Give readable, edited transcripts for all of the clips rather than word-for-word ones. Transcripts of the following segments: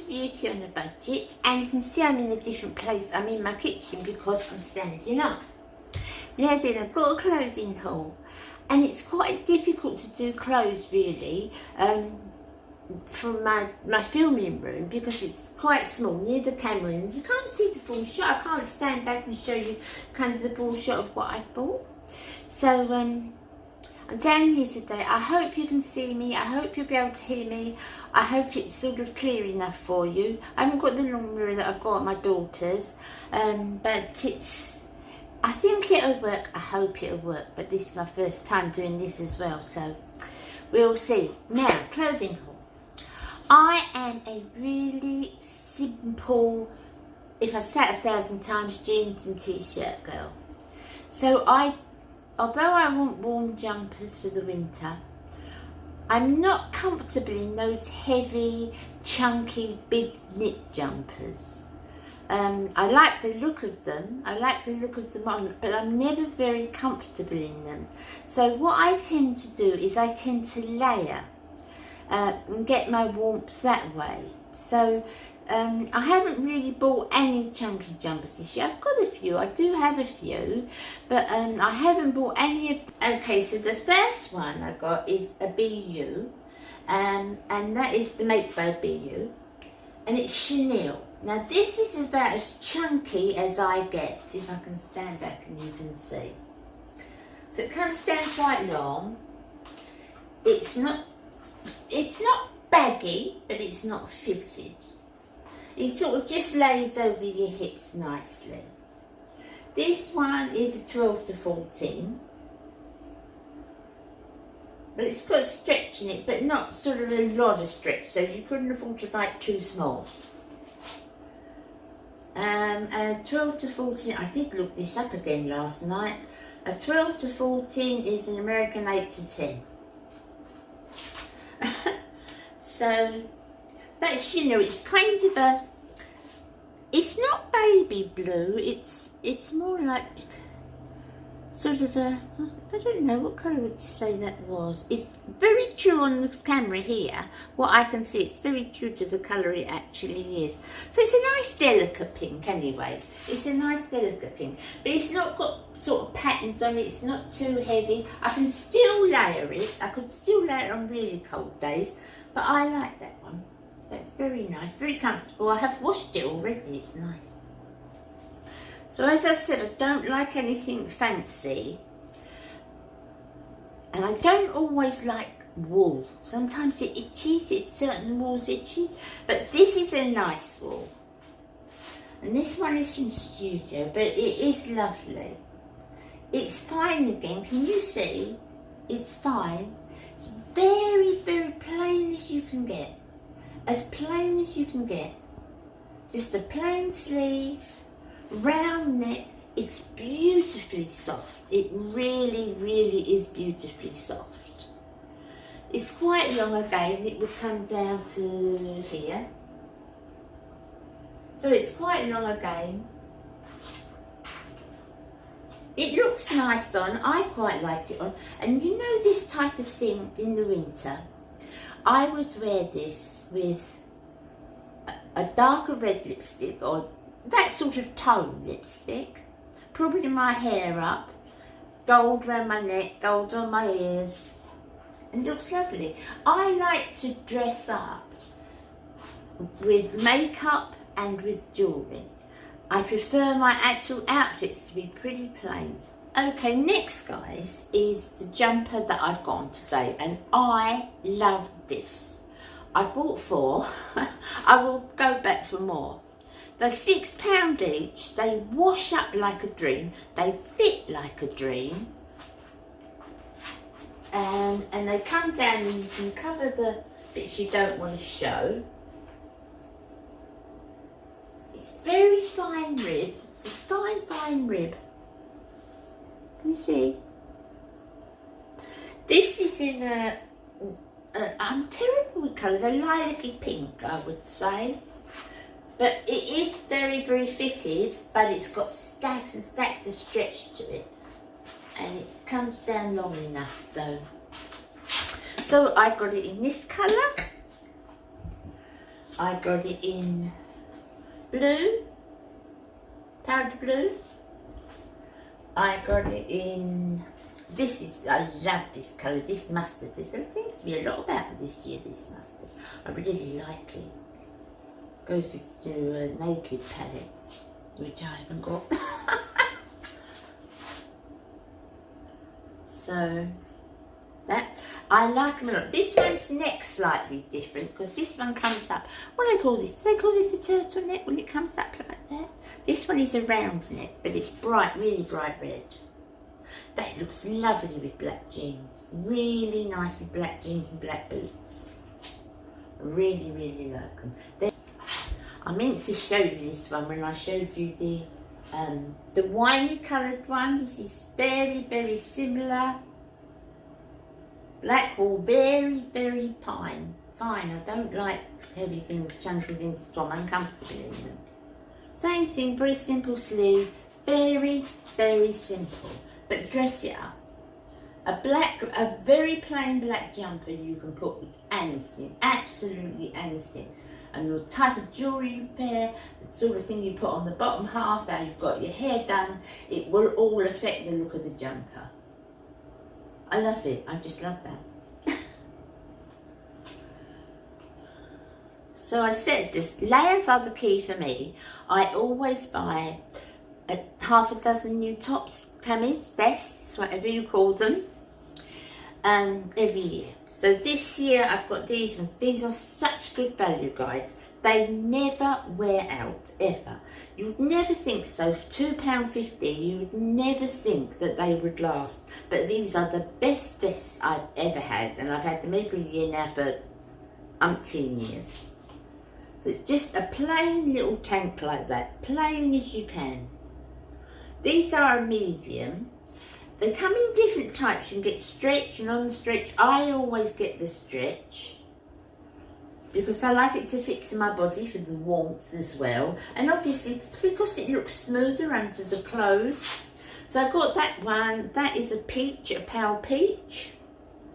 to Beauty on a Budget, and you can see I'm in a different place. I'm in my kitchen because I'm standing up. Now then, I've got a clothing haul, and it's quite difficult to do clothes really from my filming room because it's quite small near the camera and you can't see the full shot. I can't stand back and show you kind of the full shot of what I've bought. So I'm down here today. I hope you can see me. I hope you'll be able to hear me. I hope it's sort of clear enough for you. I haven't got the long mirror that I've got at my daughter's, but I think it'll work. I hope it'll work, but this is my first time doing this as well, so we'll see. Now, clothing haul. I am a really simple, if I said 1,000 times, jeans and t-shirt girl. So although I want warm jumpers for the winter, I'm not comfortable in those heavy, chunky, big knit jumpers. I like the look of them. I like the look of them on, but I'm never very comfortable in them. So what I tend to do is I tend to layer and get my warmth that way. So I haven't really bought any chunky jumpers this year. I've got a few, I do have a few, but I haven't bought any of. Okay, so the first one I got is a BU, and that is the Maybelline BU, and it's chenille. Now this is about as chunky as I get, if I can stand back and you can see. So it comes down quite long. It's not baggy, but it's not fitted. It sort of just lays over your hips nicely. This one is a 12 to 14. But it's got stretch in it, but not sort of a lot of stretch, so you couldn't afford to buy it too small. And 12 to 14, I did look this up again last night. A 12 to 14 is an American 8 to 10. So that's, you know, it's kind of a, it's not baby blue, it's more like sort of a, I don't know, what colour would you say that was? It's very true on the camera here. What I can see, it's very true to the colour it actually is. So it's a nice delicate pink anyway. It's a nice delicate pink. But it's not got sort of patterns on it. It's not too heavy. I can still layer it. I could still layer it on really cold days. But I like that one. That's very nice, very comfortable. I have washed it already. It's nice. So as I said, I don't like anything fancy, and I don't always like wool. Sometimes it itches, it's certain wool's itchy, but this is a nice wool. And this one is from Studio, but it is lovely. It's fine again, can you see? It's fine. It's very, very plain as you can get. As plain as you can get. Just a plain sleeve. Round neck, it's beautifully soft. It really, really is beautifully soft. It's quite long again. It would come down to here. So it's quite long again. It looks nice on. I quite like it on. And you know this type of thing in the winter, I would wear this with a darker red lipstick or that sort of tone lipstick, probably my hair up, gold around my neck, gold on my ears, and it looks lovely. I like to dress up with makeup and with jewellery. I prefer my actual outfits to be pretty plain. Okay, next guys is the jumper that I've got on today, and I love this. I bought 4, I will go back for more. They're £6 each, they wash up like a dream, they fit like a dream, and they come down and you can cover the bits you don't want to show. It's very fine rib, it's a fine, fine rib. Can you see? This is in I'm terrible with colours, a lilac-y pink I would say. But it is very, very fitted, but it's got stacks and stacks of stretch to it. And it comes down long enough, so I got it in this colour. I got it in blue, powder blue. I got it in, this is, I love this colour, this mustard. There seems to be a lot about this year, this mustard. I really like it. Goes with the Naked palette, which I haven't got. So that, I like them a lot. This one's neck slightly different because this one comes up, what do they call this? Do they call this a turtleneck when it comes up like that? This one is a round neck, but it's bright, really bright red. That looks lovely with black jeans. Really nice with black jeans and black boots. I really, really like them. I meant to show you this one when I showed you the winey coloured one. This is very, very similar. Black wool, very, very fine. I don't like heavy things, chunky things, so I'm uncomfortable in them. Same thing, very simple sleeve, very, very simple, but dress it up. A very plain black jumper you can put with anything, absolutely anything. And the type of jewellery you wear, the sort of thing you put on the bottom half, how you've got your hair done, it will all affect the look of the jumper. I love it, I just love that. So I said this, layers are the key for me. I always buy half a dozen new tops, camis, vests, whatever you call them, every year. So this year I've got these ones. These are such good value, guys. They never wear out, ever. You would never think so. For £2.50, you would never think that they would last. But these are the best vests I've ever had, and I've had them every year now for umpteen years. So it's just a plain little tank like that, plain as you can. These are a medium. They come in different types. You can get stretch and non-stretch. I always get the stretch because I like it to fit to my body for the warmth as well. And obviously it's because it looks smoother under the clothes. So I got that one. That is a peach, a pale peach.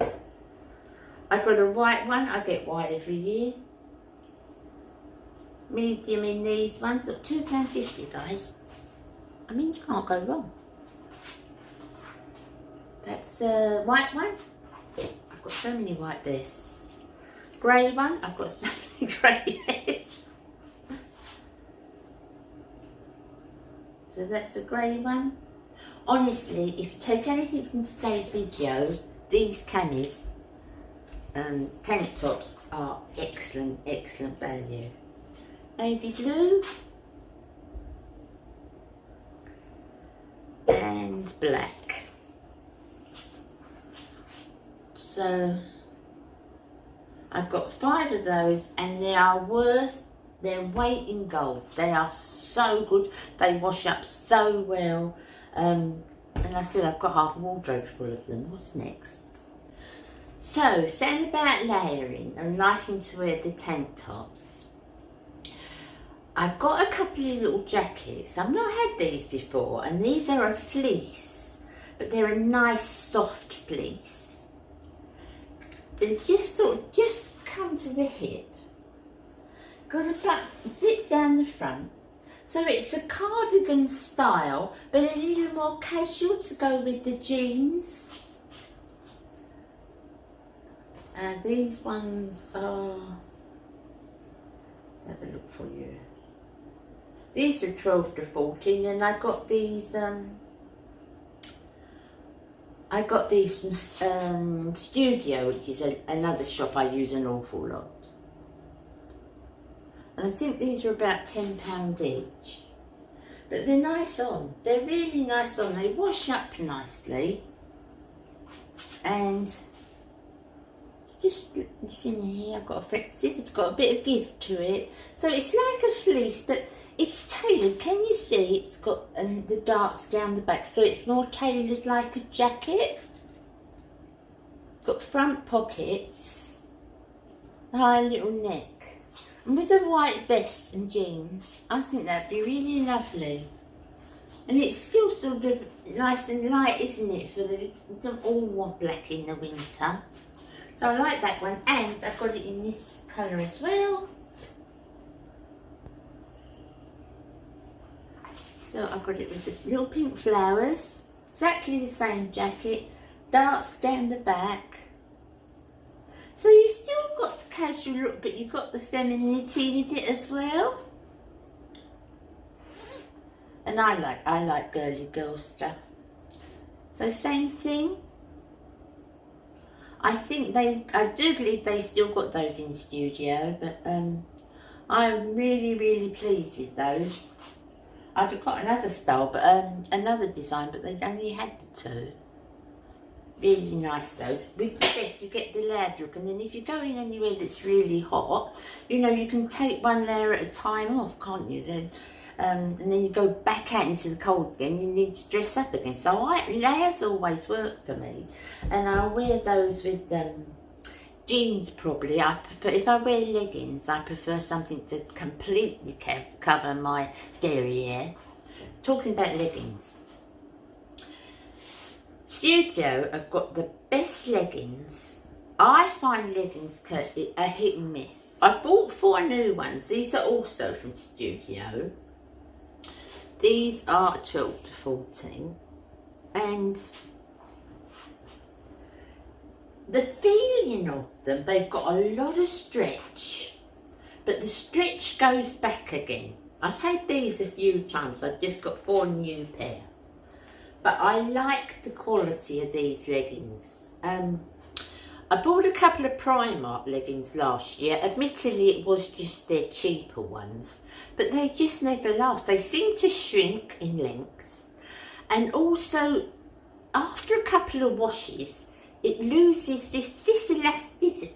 I got a white one. I get white every year. Medium in these ones. Look, £2.50, guys. I mean, you can't go wrong. That's a white one. I've got so many white vests. Grey one. I've got so many grey vests. So that's a grey one. Honestly, if you take anything from today's video, these camis tank tops are excellent, excellent value. Navy blue and black. So I've got 5 of those, and they are worth their weight in gold. They are so good. They wash up so well. And I said I've got half a wardrobe full of them. What's next? So, saying about layering and liking to wear the tank tops. I've got a couple of little jackets. I've not had these before, and these are a fleece, but they're a nice soft fleece. They just sort of just come to the hip. Got a zip down the front. So it's a cardigan style, but a little more casual to go with the jeans. These ones are, let's have a look for you. These are 12 to 14, and I got these from Studio, which is another shop I use an awful lot. And I think these are about £10 each. But they're nice on. They're really nice on. They wash up nicely. And just it's in here. I've got a friend. See, it's got a bit of give to it. So it's like a fleece, but it's tailored. Can you see? It's got the darts down the back, so it's more tailored like a jacket. Got front pockets, a high little neck, and with a white vest and jeans, I think that'd be really lovely. And it's still sort of nice and light, isn't it? For the, you don't all want black in the winter. So I like that one, and I've got it in this colour as well. So I've got it with the little pink flowers, exactly the same jacket, darts down the back. So you've still got the casual look, but you've got the femininity with it as well. And I like girly girl stuff. So same thing. I do believe they still got those in studio, but I'm really pleased with those. I'd have got another style, but another design, but they only had the two. Really nice those. With this, you get the layered look, and then if you're going anywhere that's really hot, you know, you can take one layer at a time off, can't you? Then, and then you go back out into the cold again. You need to dress up again. So layers always work for me, and I'll wear those with jeans probably. I prefer, if I wear leggings, I prefer something to completely cover my derriere. Talking about leggings, Studio have got the best leggings. I find leggings a hit and miss. I bought 4 new ones. These are also from Studio. These are 12 to 14, and the feeling of them, they've got a lot of stretch, but the stretch goes back again. I've had these a few times. I've just got 4 new pair, but I like the quality of these leggings. I bought a couple of Primark leggings last year. Admittedly, it was just their cheaper ones, but they just never last. They seem to shrink in length, and also after a couple of washes, it loses this elasticity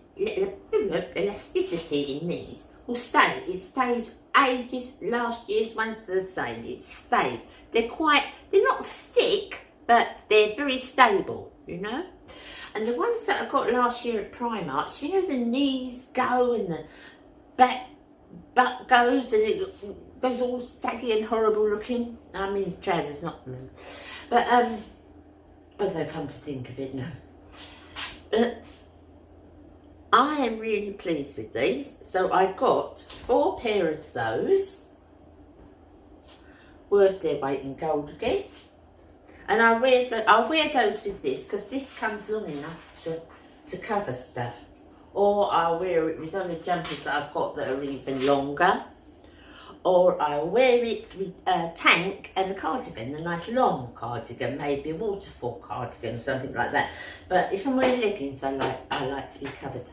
in these. Will stay. It stays ages. Last year's ones are the same. It stays. They're not thick, but they're very stable, you know. And the ones that I got last year at Primark, you know, the knees go and the butt goes and it goes all saggy and horrible looking. I mean, trousers, not them. But, although come to think of it now. I am really pleased with these. So I got 4 pair of those. Worth their weight in gold again. And I'll wear those with this, because this comes long enough to cover stuff. Or I'll wear it with other jumpers that I've got that are even longer. Or I'll wear it with a tank and a cardigan, a nice long cardigan, maybe a waterfall cardigan or something like that. But if I'm wearing leggings, I like to be covered.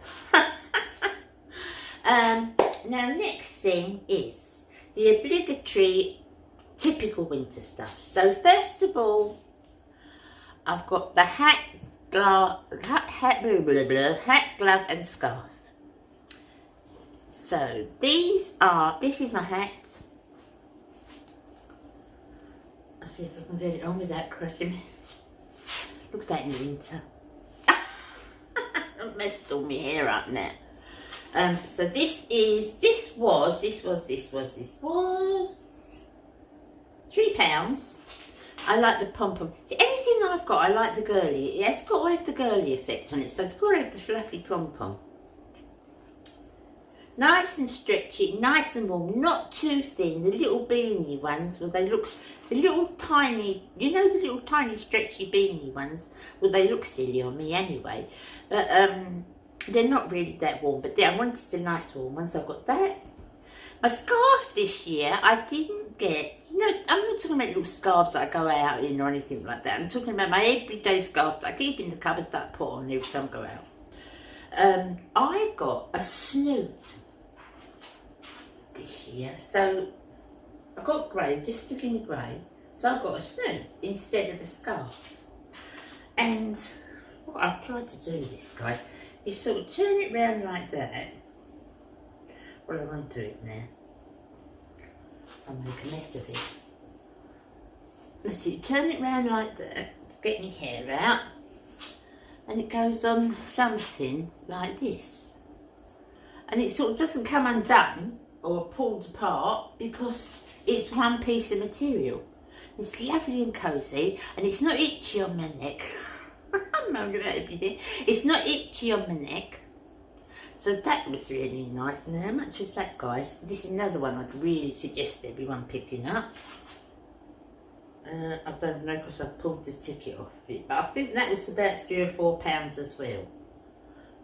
Now, next thing is the obligatory typical winter stuff. So first of all, I've got the hat, glove and scarf. So this is my hat. I'll see if I can get it on without crushing me. Look at that in the winter. I've messed all my hair up now. So this was £3. I like the pom-pom. See, anything I've got, I like the girly. It's got to have the girly effect on it, so it's got to have the fluffy pom-pom. Nice and stretchy, nice and warm, not too thin. The little beanie ones, well, they look, the little tiny, you know, the little tiny stretchy beanie ones, well, they look silly on me anyway. But they're not really that warm, but I wanted the nice warm ones. I've got that. My scarf this year, I didn't get, you know, I'm not talking about little scarves that I go out in or anything like that. I'm talking about my everyday scarf that I keep in the cupboard that I put on every time I go out. I got a snoot this year, so I got grey, just sticking with grey, so I've got a snoot instead of a scarf. And what I've tried to do this, guys, is sort of turn it round like that. Well, I won't do it now. I'll make a mess of it. Let's see, turn it round like that. Let's get my hair out. And it goes on something like this. And it sort of doesn't come undone or pulled apart because it's one piece of material. It's lovely and cosy, and it's not itchy on my neck. I'm moaning about everything. It's not itchy on my neck. So that was really nice. And how much was that, guys? This is another one I'd really suggest everyone picking up. I don't know because I pulled the ticket off of it, but I think that was about £3 or £4 as well.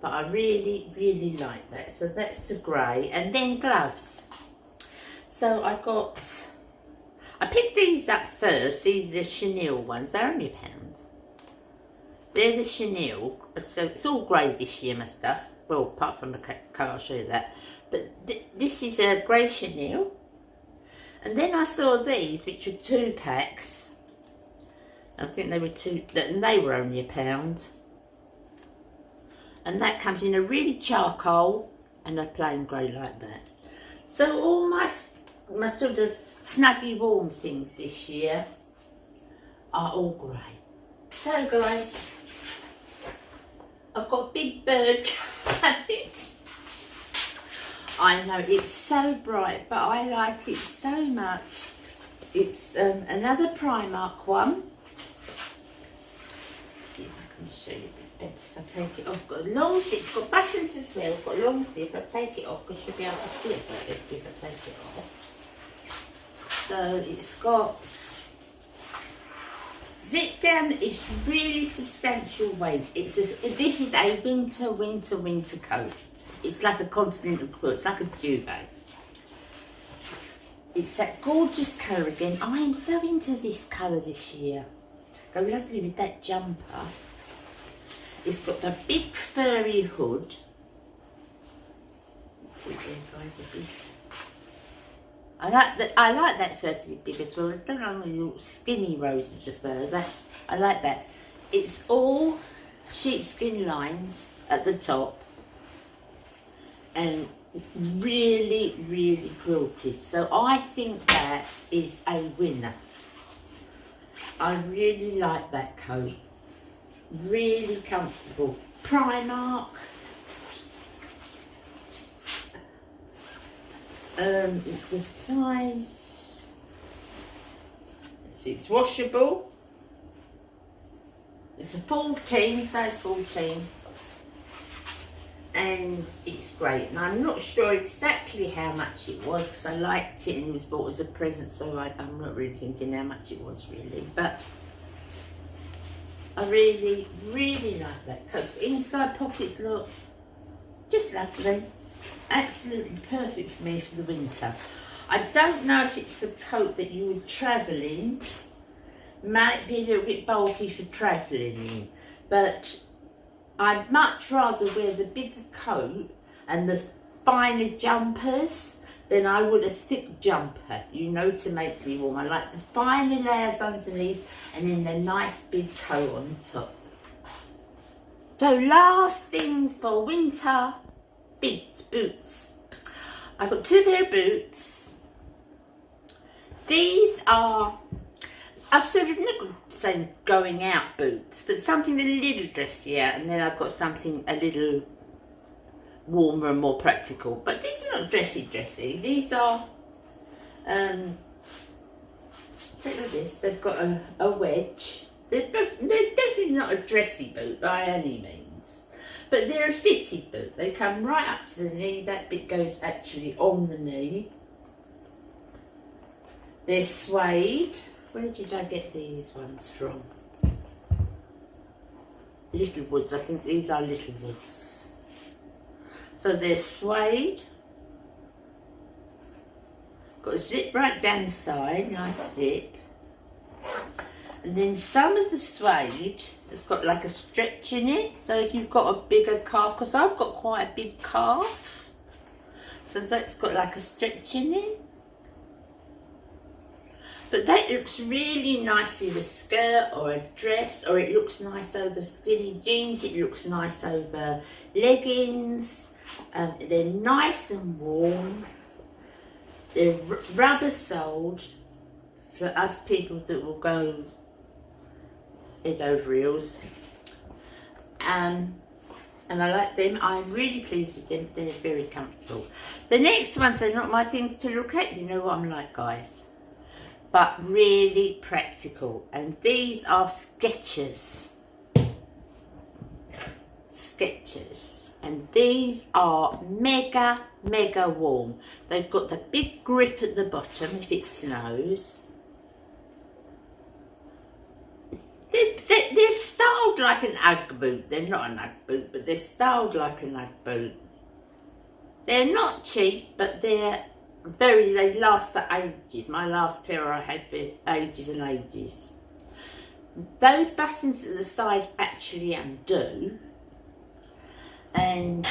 But I really, really like that. So that's the grey. And then gloves. So I picked these up first. These are the Chanel ones. They're only £1. They're the Chanel. So it's all grey this year, my stuff. Well, apart from the car, I'll show you that. But this is a grey Chanel. And then I saw these, which were 2 packs. I think they were and they were only £1. And that comes in a really charcoal and a plain grey like that. So all my sort of snuggy warm things this year are all grey. So guys, I've got a big bird carpet. I know it's so bright, but I like it so much. It's another Primark one. Let's see if I can show you a bit better if I take it off. I've got a long zip, it's got buttons as well. I've got a long zip. I'll take it off because you'll be able to see it better if I take it off. So it's got zip down that is really substantial weight. This is a winter coat. It's like a continental quilt. It's like a duvet. It's that gorgeous colour again. I am so into this colour this year. Go lovely with that jumper. It's got the big furry hood. Let's see there, guys, a big. I like that first bit big as well. I don't like these little skinny roses of fur. I like that. It's all sheepskin lined at the top. And really, really quilted. So I think that is a winner. I really like that coat. Really comfortable. Primark. It's the size. Let's see, it's washable. It's a 14, size 14. And it's great, and I'm not sure exactly how much it was because I liked it and it was bought as a present, so I'm not really thinking how much it was really, but I really, really like that coat. Inside pockets look just lovely, absolutely perfect for me for the winter. I don't know if it's a coat that you would travel in, might be a little bit bulky for travelling in, but I'd much rather wear the bigger coat and the finer jumpers than I would a thick jumper, you know, to make me warm. I like the finer layers underneath and then the nice big coat on top. So last things for winter, boots. I've got 2 pair of boots. These are, I've sort of not saying going out boots, but something a little dressier, and then I've got something a little warmer and more practical. But these are not dressy. These are, look at this, they've got a wedge. They're definitely not a dressy boot by any means, but they're a fitted boot. They come right up to the knee. That bit goes actually on the knee. They're suede. Where did I get these ones from? Little Woods, I think these are Little Woods. So they're suede. Got a zip right down the side, nice zip. And then some of the suede has got like a stretch in it. So if you've got a bigger calf, because I've got quite a big calf, so that's got like a stretch in it. But that looks really nice with a skirt or a dress, or it looks nice over skinny jeans, it looks nice over leggings. They're nice and warm. They're rubber soled for us people that will go head over heels. And I like them. I'm really pleased with them. They're very comfortable. The next ones are not my things to look at. You know what I'm like, guys. But really practical. And these are Skechers. And these are mega warm. They've got the big grip at the bottom if it snows. styled like an Ugg boot. They're not an Ugg boot, but they're styled like an Ugg boot. They're not cheap, but they last for ages. My last pair I had for ages and ages. Those buttons at the side actually undo, and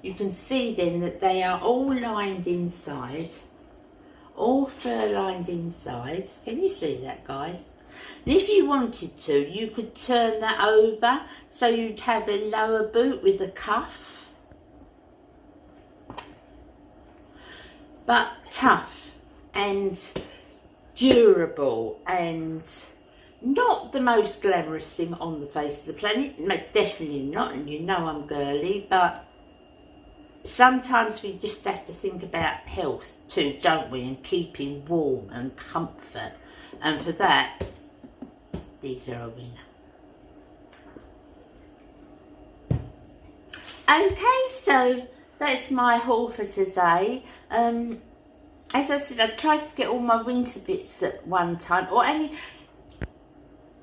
you can see then that they are all lined inside, all fur lined inside. Can you see that, guys? And if you wanted to, you could turn that over so you'd have a lower boot with a cuff. But tough and durable and not the most glamorous thing on the face of the planet. No, definitely not, and you know I'm girly, but sometimes we just have to think about health too, don't we, and keeping warm and comfort, and for that these are a winner. Okay, so that's my haul for today. As I said, I tried to get all my winter bits at one time, or any.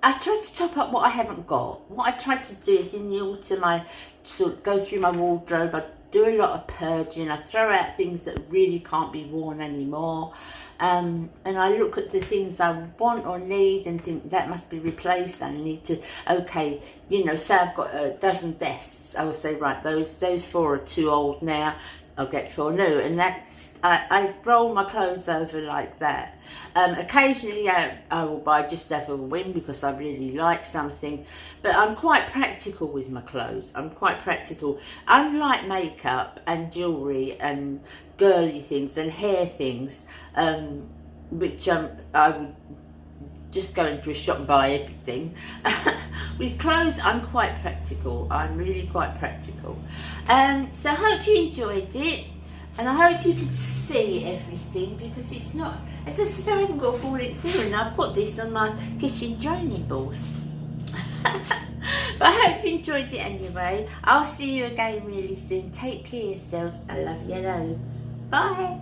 I tried to top up what I haven't got. What I tried to do is in the autumn I sort of go through my wardrobe, I do a lot of purging, I throw out things that really can't be worn anymore, and I look at the things I want or need and think that must be replaced. I need to, okay, you know, say I've got a dozen vests, I will say, right, those 4 are too old now, I'll get 4 new, and that's, I roll my clothes over like that. Occasionally I will buy just over a whim because I really like something, but I'm quite practical with my clothes. I'm quite practical. Unlike makeup and jewellery and girly things and hair things, which I would just go into a shop and buy everything. With clothes, I'm quite practical. I'm really quite practical. So I hope you enjoyed it, and I hope you could see everything, because it's not, as I said, I haven't got a full length here, and I've got this on my kitchen joining board. But I hope you enjoyed it anyway. I'll see you again really soon. Take care of yourselves. I love you loads. Bye.